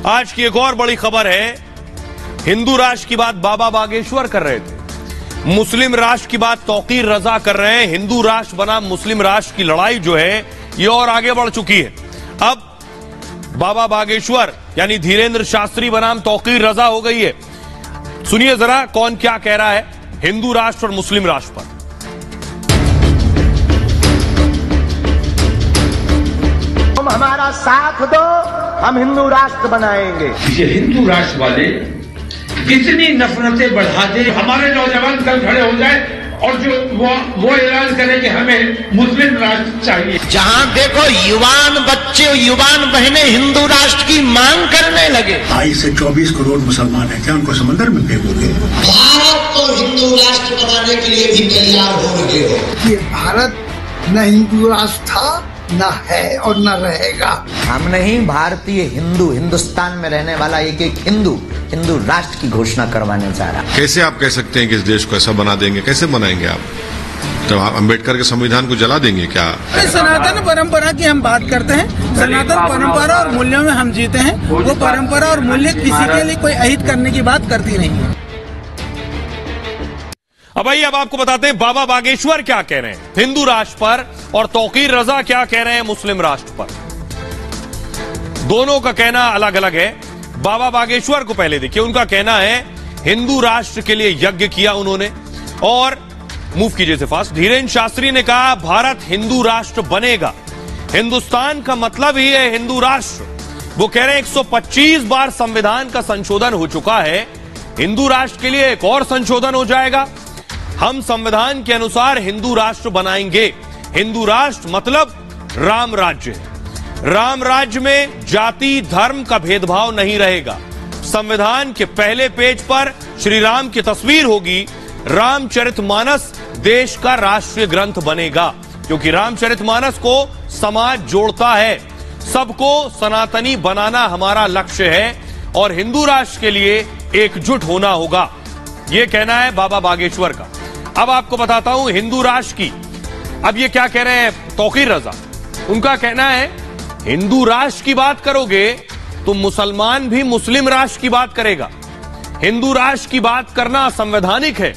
आज की एक और बड़ी खबर है। हिंदू राष्ट्र की बात बाबा बागेश्वर कर रहे थे, मुस्लिम राष्ट्र की बात तौकीर रजा कर रहे हैं। हिंदू राष्ट्र बनाम मुस्लिम राष्ट्र की लड़ाई जो है ये और आगे बढ़ चुकी है। अब बाबा बागेश्वर यानी धीरेन्द्र शास्त्री बनाम तौकीर रजा हो गई है। सुनिए जरा कौन क्या कह रहा है हिंदू राष्ट्र और मुस्लिम राष्ट्र पर। तुम हमारा साथ दो, हम हिंदू राष्ट्र बनाएंगे। ये हिंदू राष्ट्र वाले कितनी नफरतें बढ़ा दे, हमारे नौजवान कल खड़े हो जाए और जो वो ऐलान करें कि हमें मुस्लिम राष्ट्र चाहिए। जहां देखो युवान बच्चे युवान बहनें हिंदू राष्ट्र की मांग करने लगे। 22 से 24 करोड़ मुसलमान हैं, क्या उनको समंदर में फेंकोगे? भारत तो हिंदू राष्ट्र बनाने के लिए भी तैयार हो रहे हो। ये भारत न हिंदू राष्ट्र था, न है और न रहेगा। हम नहीं, भारतीय हिंदू हिंदुस्तान में रहने वाला एक एक हिंदू हिंदू राष्ट्र की घोषणा करवाने जा रहा है। कैसे आप कह सकते हैं कि इस देश को ऐसा बना देंगे? कैसे बनाएंगे आप? तो आप अम्बेडकर के संविधान को जला देंगे क्या? सनातन परंपरा की हम बात करते हैं। सनातन परंपरा और मूल्यों में हम जीते हैं। वो परंपरा और मूल्य किसी के लिए कोई अहित करने की बात करती नहीं है। अब आइए अब आपको बताते हैं बाबा बागेश्वर क्या कह रहे हैं हिंदू राष्ट्र पर और तौकीर रजा क्या कह रहे हैं मुस्लिम राष्ट्र पर। दोनों का कहना अलग अलग है। बाबा बागेश्वर को पहले देखिए, उनका कहना है हिंदू राष्ट्र के लिए यज्ञ किया उन्होंने। और मूव कीजिए से फास्ट। धीरेन्द्र शास्त्री ने कहा भारत हिंदू राष्ट्र बनेगा, हिंदुस्तान का मतलब ही है हिंदू राष्ट्र। वो कह रहे हैं 125 बार संविधान का संशोधन हो चुका है, हिंदू राष्ट्र के लिए एक और संशोधन हो जाएगा। हम संविधान के अनुसार हिंदू राष्ट्र बनाएंगे। हिंदू राष्ट्र मतलब राम राज्य है। राम राज्य में जाति धर्म का भेदभाव नहीं रहेगा। संविधान के पहले पेज पर श्री राम की तस्वीर होगी। रामचरितमानस देश का राष्ट्रीय ग्रंथ बनेगा, क्योंकि रामचरितमानस को समाज जोड़ता है। सबको सनातनी बनाना हमारा लक्ष्य है और हिंदू राष्ट्र के लिए एकजुट होना होगा। यह कहना है बाबा बागेश्वर का। अब आपको बताता हूं हिंदू राष्ट्र की अब ये क्या कह रहे हैं तौकीर रजा। उनका कहना है हिंदू राष्ट्र की बात करोगे तो मुसलमान भी मुस्लिम राष्ट्र की बात करेगा। हिंदू राष्ट्र की बात करना संवैधानिक है।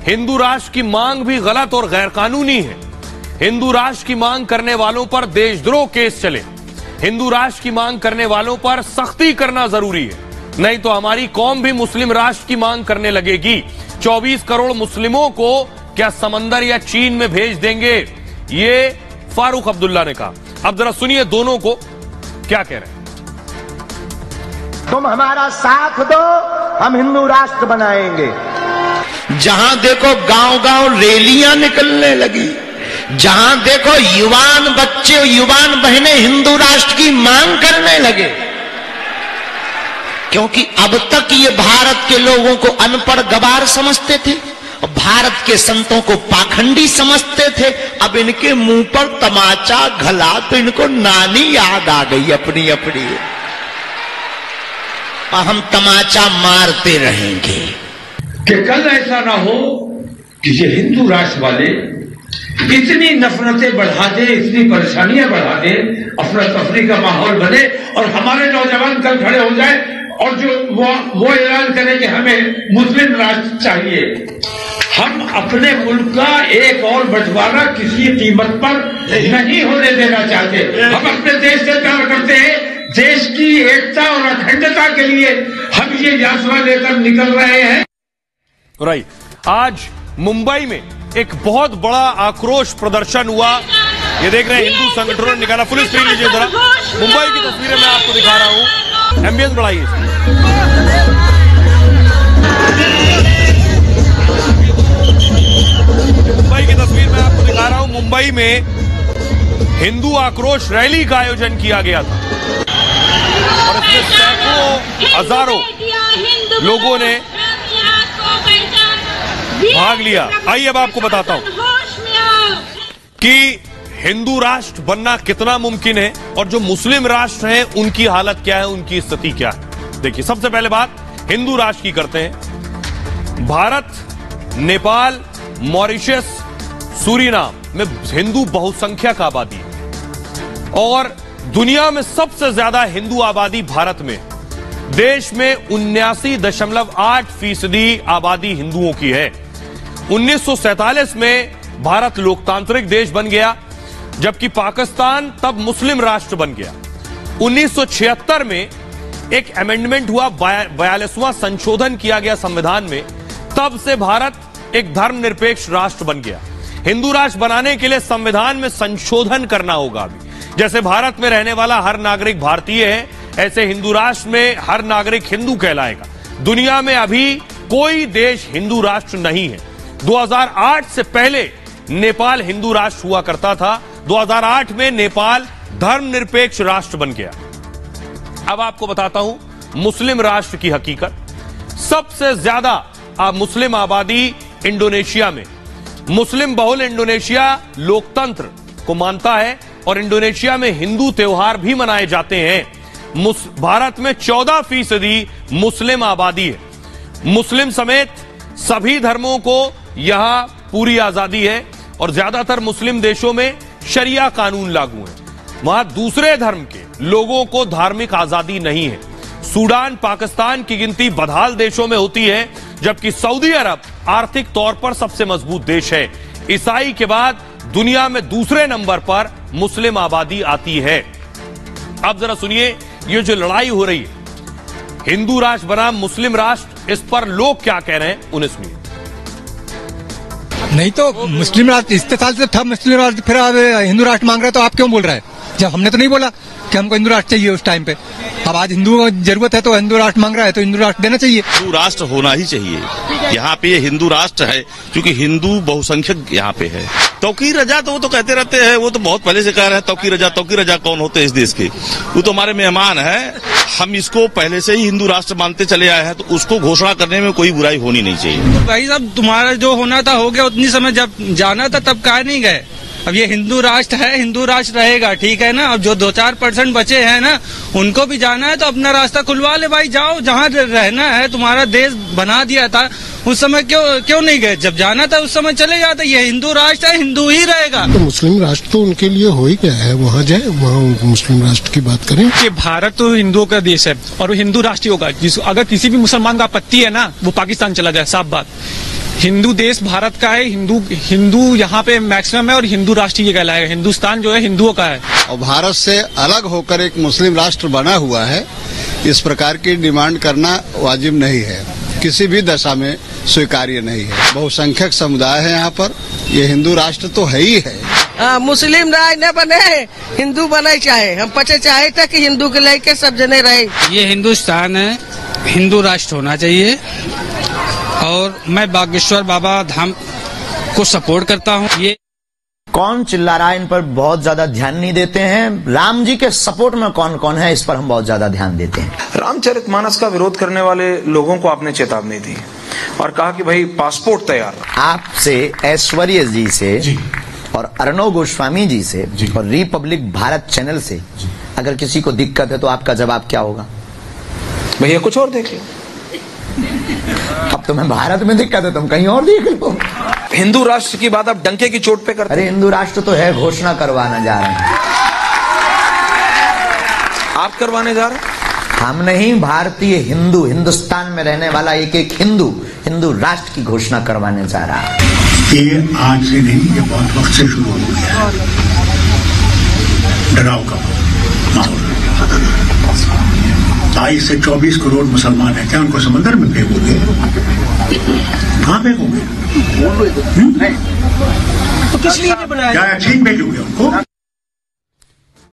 हिंदू राष्ट्र की मांग भी गलत और गैरकानूनी है। हिंदू राष्ट्र की मांग करने वालों पर देशद्रोह केस चले। हिंदू राष्ट्र की मांग करने वालों पर सख्ती करना जरूरी है, नहीं तो हमारी कौम भी मुस्लिम राष्ट्र की मांग करने लगेगी। 24 करोड़ मुस्लिमों को क्या समंदर या चीन में भेज देंगे, ये फारूक अब्दुल्ला ने कहा। अब जरा सुनिए दोनों को क्या कह रहे हैं। तुम हमारा साथ दो, हम हिंदू राष्ट्र बनाएंगे। जहां देखो गांव-गांव रैलियां निकलने लगी, जहां देखो युवान बच्चे युवान बहनें हिंदू राष्ट्र की मांग करने लगे। क्योंकि अब तक ये भारत के लोगों को अनपढ़ गवार समझते थे, भारत के संतों को पाखंडी समझते थे। अब इनके मुंह पर तमाचा घला तो इनको नानी याद आ गई अपनी अपनी, और हम तमाचा मारते रहेंगे। कि कल ऐसा ना हो कि ये हिंदू राष्ट्र वाले इतनी नफरतें बढ़ा दे, इतनी परेशानियां बढ़ा दे, अफरा तफरी का माहौल बने और हमारे नौजवान कल खड़े हो जाए और जो वो ऐलान करें कि हमें मुस्लिम राष्ट्र चाहिए। हम अपने मुल्क का एक और बंटवारा किसी कीमत पर नहीं होने देना चाहते। हम अपने देश से प्यार करते हैं, देश की एकता और अखंडता के लिए हम ये यात्रा लेकर निकल रहे हैं। राइट, आज मुंबई में एक बहुत बड़ा आक्रोश प्रदर्शन हुआ। ये देख रहे हैं हिंदू संगठनों ने निकाला। फुल स्क्रीन लीजिए जरा, मुंबई की तस्वीरें मैं आपको दिखा रहा हूं। एम्बियंस बढ़ाइए। मुंबई की तस्वीर मैं आपको दिखा रहा हूं। मुंबई में हिंदू आक्रोश रैली का आयोजन किया गया था और इसमें सैकड़ों हजारों लोगों ने भाग लिया। आइए अब आपको बताता हूं कि हिंदू राष्ट्र बनना कितना मुमकिन है और जो मुस्लिम राष्ट्र हैं उनकी हालत क्या है, उनकी स्थिति क्या है। देखिए, सबसे पहले बात हिंदू राष्ट्र की करते हैं। भारत, नेपाल, मॉरिशस, सूरीनाम में हिंदू बहुसंख्यक आबादी है और दुनिया में सबसे ज्यादा हिंदू आबादी भारत में। देश में 79.8% आबादी हिंदुओं की है। 1947 में भारत लोकतांत्रिक देश बन गया, जबकि पाकिस्तान तब मुस्लिम राष्ट्र बन गया। 1976 में एक अमेंडमेंट हुआ, 42वां संशोधन किया गया संविधान में, तब से भारत एक धर्मनिरपेक्ष राष्ट्र बन गया। हिंदू राष्ट्र बनाने के लिए संविधान में संशोधन करना होगा। अभी जैसे भारत में रहने वाला हर नागरिक भारतीय है, ऐसे हिंदू राष्ट्र में हर नागरिक हिंदू कहलाएगा। दुनिया में अभी कोई देश हिंदू राष्ट्र नहीं है। 2008 से पहले नेपाल हिंदू राष्ट्र हुआ करता था। 2008 में नेपाल धर्मनिरपेक्ष राष्ट्र बन गया। अब आपको बताता हूं मुस्लिम राष्ट्र की हकीकत। सबसे ज्यादा मुस्लिम आबादी इंडोनेशिया में। मुस्लिम बहुल इंडोनेशिया लोकतंत्र को मानता है और इंडोनेशिया में हिंदू त्योहार भी मनाए जाते हैं। भारत में 14% मुस्लिम आबादी है। मुस्लिम समेत सभी धर्मों को यहां पूरी आजादी है और ज्यादातर मुस्लिम देशों में शरिया कानून लागू है। वहां दूसरे धर्म के लोगों को धार्मिक आजादी नहीं है। सूडान, पाकिस्तान की गिनती बदहाल देशों में होती है, जबकि सऊदी अरब आर्थिक तौर पर सबसे मजबूत देश है। ईसाई के बाद दुनिया में दूसरे नंबर पर मुस्लिम आबादी आती है। अब जरा सुनिए, ये जो लड़ाई हो रही है हिंदू राष्ट्र बनाम मुस्लिम राष्ट्र, इस पर लोग क्या कह रहे हैं, उन्हें सुनिए। नहीं तो मुस्लिम राष्ट्र इतने साल से था, मुस्लिम राष्ट्र, फिर अब हिंदू राष्ट्र मांग रहे हैं, तो आप क्यों बोल रहे हैं? जब हमने तो नहीं बोला कि हमको हिंदू राष्ट्र चाहिए उस टाइम पे। अब आज हिंदू जरूरत है तो हिंदू राष्ट्र मांग रहा है, तो हिंदू राष्ट्र देना चाहिए। हिंदू राष्ट्र होना ही चाहिए। यहाँ पे ये हिंदू राष्ट्र है क्योंकि हिंदू बहुसंख्यक यहाँ पे है। तौकीर रजा तो वो तो कहते रहते हैं, वो तो बहुत पहले से कह रहे हैं तौकीर रजा कौन होते हैं इस देश के? वो तो हमारे मेहमान है। हम इसको पहले से ही हिंदू राष्ट्र मानते चले आए हैं, तो उसको घोषणा करने में कोई बुराई होनी नहीं चाहिए। तो भाई साहब, तुम्हारा जो होना था हो गया। उतनी समय जब जाना था तब काहे नहीं गए? अब ये हिंदू राष्ट्र है, हिंदू राष्ट्र रहेगा, ठीक है ना। अब जो 2-4% बचे हैं ना, उनको भी जाना है तो अपना रास्ता खुलवा ले भाई, जाओ जहाँ रहना है। तुम्हारा देश बना दिया था, उस समय क्यों नहीं गए? जब जाना था उस समय चले जाते। ये हिंदू राष्ट्र है, हिंदू ही रहेगा। तो मुस्लिम राष्ट्र तो उनके लिए हो ही गया है, वहाँ जाए, वहाँ मुस्लिम राष्ट्र की बात करें। कि भारत तो हिंदुओं का देश है और वो हिंदू राष्ट्र होगा। अगर किसी भी मुसलमान का आपत्ति है ना, वो पाकिस्तान चला जाए, साफ बात। हिंदू देश भारत का है, हिंदू यहाँ पे मैक्सिमम है और हिंदू राष्ट्र ये कहलाएगा। हिंदुस्तान जो है हिंदुओं का है और भारत से अलग होकर एक मुस्लिम राष्ट्र बना हुआ है। इस प्रकार की डिमांड करना वाजिब नहीं है, किसी भी दशा में स्वीकार्य नहीं है। बहुसंख्यक समुदाय है यहाँ पर, ये हिंदू राष्ट्र तो है ही है। मुस्लिम राज न बने, हिंदू बने चाहे, हम पचे चाहे था कि हिंदू के लेके सब जने रहे। ये हिंदुस्तान है, हिंदू राष्ट्र होना चाहिए और मैं बागेश्वर बाबा धाम को सपोर्ट करता हूँ। ये कौन चिल्ला रहा है, इन पर बहुत ज्यादा ध्यान नहीं देते हैं। राम जी के सपोर्ट में कौन कौन है, इस पर हम बहुत ज्यादा ध्यान देते हैं। रामचरितमानस का विरोध करने वाले लोगों को आपने चेतावनी दी और कहा कि भाई पासपोर्ट तैयार। आपसे, ऐश्वर्य जी से और अर्णव गोस्वामी जी से और रिपब्लिक भारत चैनल से अगर किसी को दिक्कत है तो आपका जवाब क्या होगा? भैया कुछ और देख लो। अब तुम्हें भारत में दिक्कत है, तुम कहीं और देख लो। हिंदू राष्ट्र की बात आप डंके की चोट पे करते। अरे हिंदू राष्ट्र तो है, घोषणा करवाना जा रहे हैं। आप करवाने जा रहे हैं? हम नहीं, भारतीय हिंदू, हिंदुस्तान में रहने वाला एक एक हिंदू राष्ट्र की घोषणा करवाने जा रहा है। ये आज से नहीं, ये बहुत वक्त से शुरू हो गया। डराव का माहौल। 22 से 24 करोड़ मुसलमान हैं, क्या उनको समंदर में फेंकोगे? कहाँ फेंकोगे? तो किस लिए बनाया? क्या चीन भेजोगे उनको?